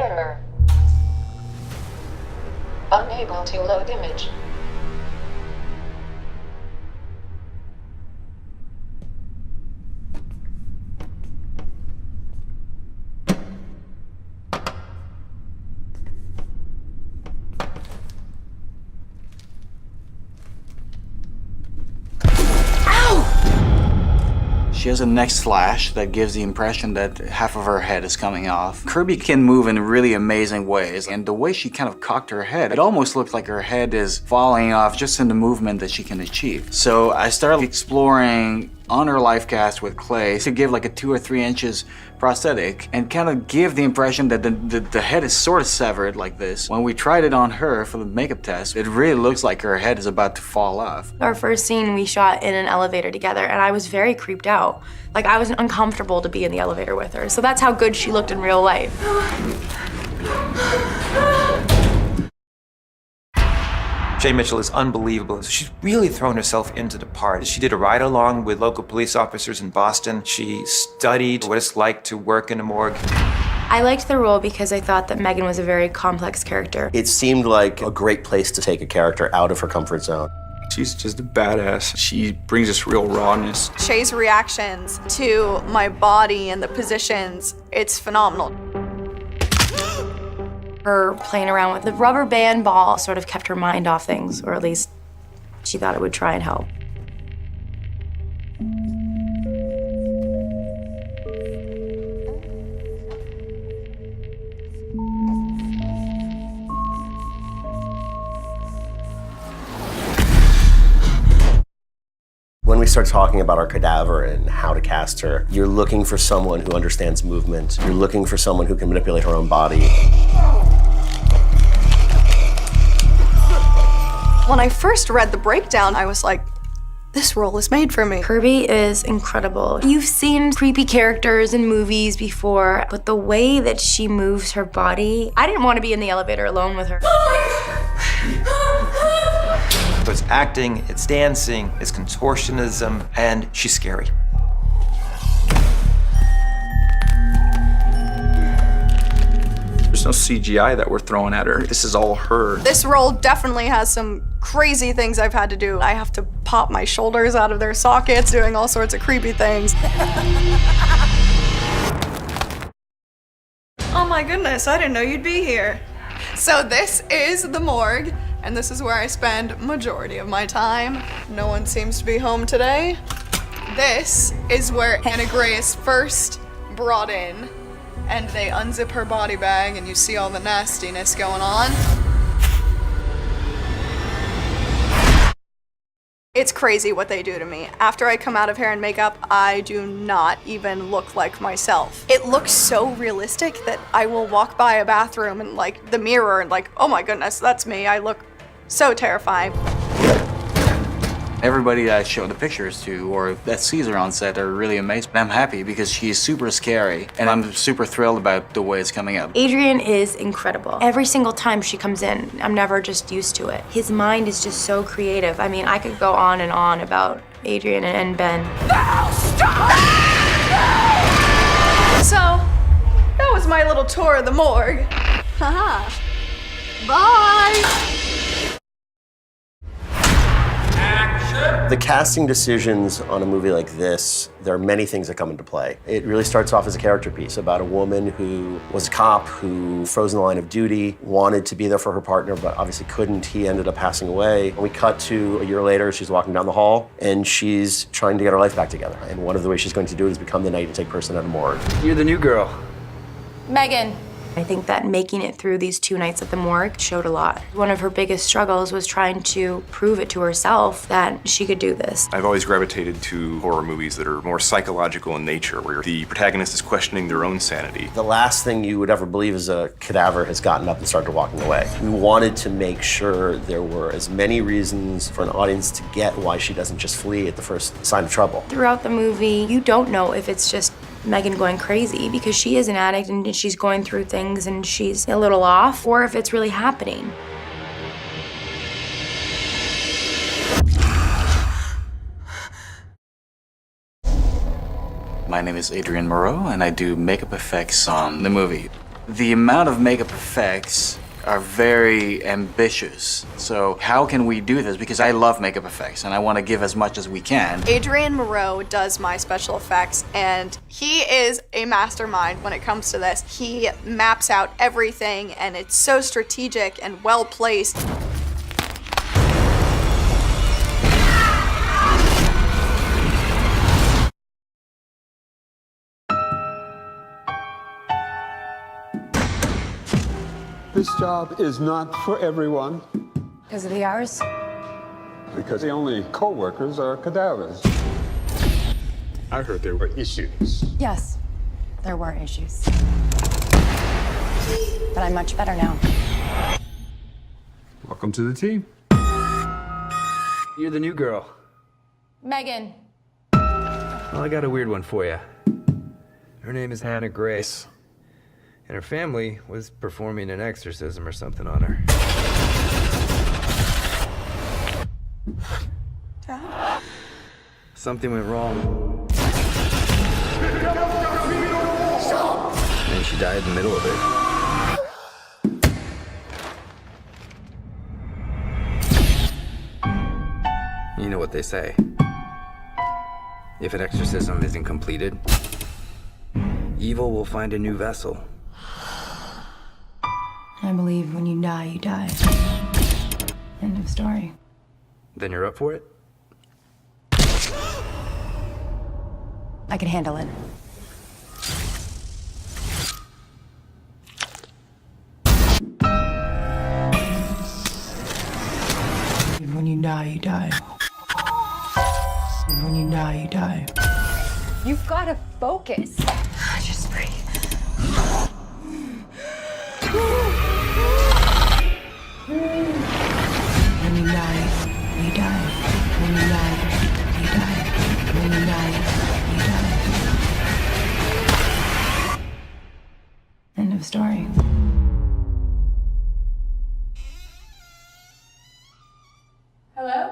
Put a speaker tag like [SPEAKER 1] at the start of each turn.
[SPEAKER 1] Error. Unable to load image.
[SPEAKER 2] She has a neck slash that gives the impression that half of her head is coming off. Kirby can move in really amazing ways, and the way she kind of cocked her head, it almost looks like her head is falling off just in the movement that she can achieve. So I started exploring on her life cast with clay to give like a 2 or 3 inches prosthetic and kind of give the impression that the head is sort of severed like this. When we tried it on her for the makeup test, it really looks like her head is about to fall off.
[SPEAKER 3] Our first scene we shot in an elevator together, and I was very creeped out. Like, I was uncomfortable to be in the elevator with her. So that's how good she looked in real life.
[SPEAKER 4] Shay Mitchell is unbelievable. She's really thrown herself into the part. She did a ride-along with local police officers in Boston. She studied what it's like to work in a morgue.
[SPEAKER 3] I liked the role because I thought that Megan was a very complex character.
[SPEAKER 5] It seemed like a great place to take a character out of her comfort zone.
[SPEAKER 6] She's just a badass. She brings us real rawness.
[SPEAKER 7] Shay's reactions to my body and the positions, it's phenomenal.
[SPEAKER 3] Her playing around with the rubber band ball sort of kept her mind off things, or at least she thought it would try and help.
[SPEAKER 5] When we start talking about our cadaver and how to cast her, you're looking for someone who understands movement. You're looking for someone who can manipulate her own body.
[SPEAKER 7] When I first read the breakdown, I was like, this role is made for me.
[SPEAKER 3] Kirby is incredible. You've seen creepy characters in movies before, but the way that she moves her body, I didn't want to be in the elevator alone with her.
[SPEAKER 4] So it's acting, it's dancing, it's contortionism, and she's scary.
[SPEAKER 6] There's no CGI that we're throwing at her. This is all her.
[SPEAKER 7] This role definitely has some crazy things I've had to do. I have to pop my shoulders out of their sockets, doing all sorts of creepy things. Oh my goodness, I didn't know you'd be here. So this is the morgue, and this is where I spend majority of my time. No one seems to be home today. This is where Anna Gray is first brought in, and they unzip her body bag, and you see all the nastiness going on. It's crazy what they do to me. After I come out of hair and makeup, I do not even look like myself. It looks so realistic that I will walk by a bathroom and like the mirror and like, oh my goodness, that's me. I look so terrifying.
[SPEAKER 2] Everybody that I show the pictures to or that sees her on set are really amazed. I'm happy because she's super scary, and I'm super thrilled about the way it's coming out.
[SPEAKER 3] Adrian is incredible. Every single time she comes in, I'm never just used to it. His mind is just so creative. I mean, I could go on and on about Adrian and Ben.
[SPEAKER 7] No, stop! So, that was my little tour of the morgue. Haha. Bye!
[SPEAKER 5] The casting decisions on a movie like this, there are many things that come into play. It really starts off as a character piece about a woman who was a cop, who froze in the line of duty, wanted to be there for her partner, but obviously couldn't. He ended up passing away. We cut to a year later, she's walking down the hall, and she's trying to get her life back together. And one of the ways she's going to do it is become the night and take person at a morgue.
[SPEAKER 6] You're the new girl.
[SPEAKER 3] Megan. I think that making it through these 2 nights at the morgue showed a lot. One of her biggest struggles was trying to prove it to herself that she could do this.
[SPEAKER 8] I've always gravitated to horror movies that are more psychological in nature, where the protagonist is questioning their own sanity.
[SPEAKER 5] The last thing you would ever believe is a cadaver has gotten up and started walking away. We wanted to make sure there were as many reasons for an audience to get why she doesn't just flee at the first sign of trouble.
[SPEAKER 3] Throughout the movie, you don't know if it's just Megan going crazy because she is an addict and she's going through things and she's a little off, or if it's really happening.
[SPEAKER 2] My name is Adrian Moreau, and I do makeup effects on the movie. The amount of makeup effects are very ambitious. So how can we do this? Because I love makeup effects and I want to give as much as we can.
[SPEAKER 7] Adrian Moreau does my special effects, and he is a mastermind when it comes to this. He maps out everything, and it's so strategic and well placed.
[SPEAKER 9] This job is not for everyone.
[SPEAKER 3] Because of the hours?
[SPEAKER 9] Because the only co-workers are cadavers. I heard there were issues.
[SPEAKER 3] Yes, there were issues. But I'm much better now.
[SPEAKER 9] Welcome to the team.
[SPEAKER 10] You're the new girl.
[SPEAKER 3] Megan.
[SPEAKER 10] Well, I got a weird one for you. Her name is Hannah Grace. And her family was performing an exorcism or something on her.
[SPEAKER 7] Dad?
[SPEAKER 10] Something went wrong. And she died in the middle of it. You know what they say. If an exorcism isn't completed, evil will find a new vessel.
[SPEAKER 3] I believe when you die, you die. End of story.
[SPEAKER 10] Then you're up for it?
[SPEAKER 3] I can handle it. When you die, you die. When you die, you die.
[SPEAKER 11] You've got to focus.
[SPEAKER 3] Just breathe. When you die, you die. When you die, you die. When you die, you die. End of story. Hello?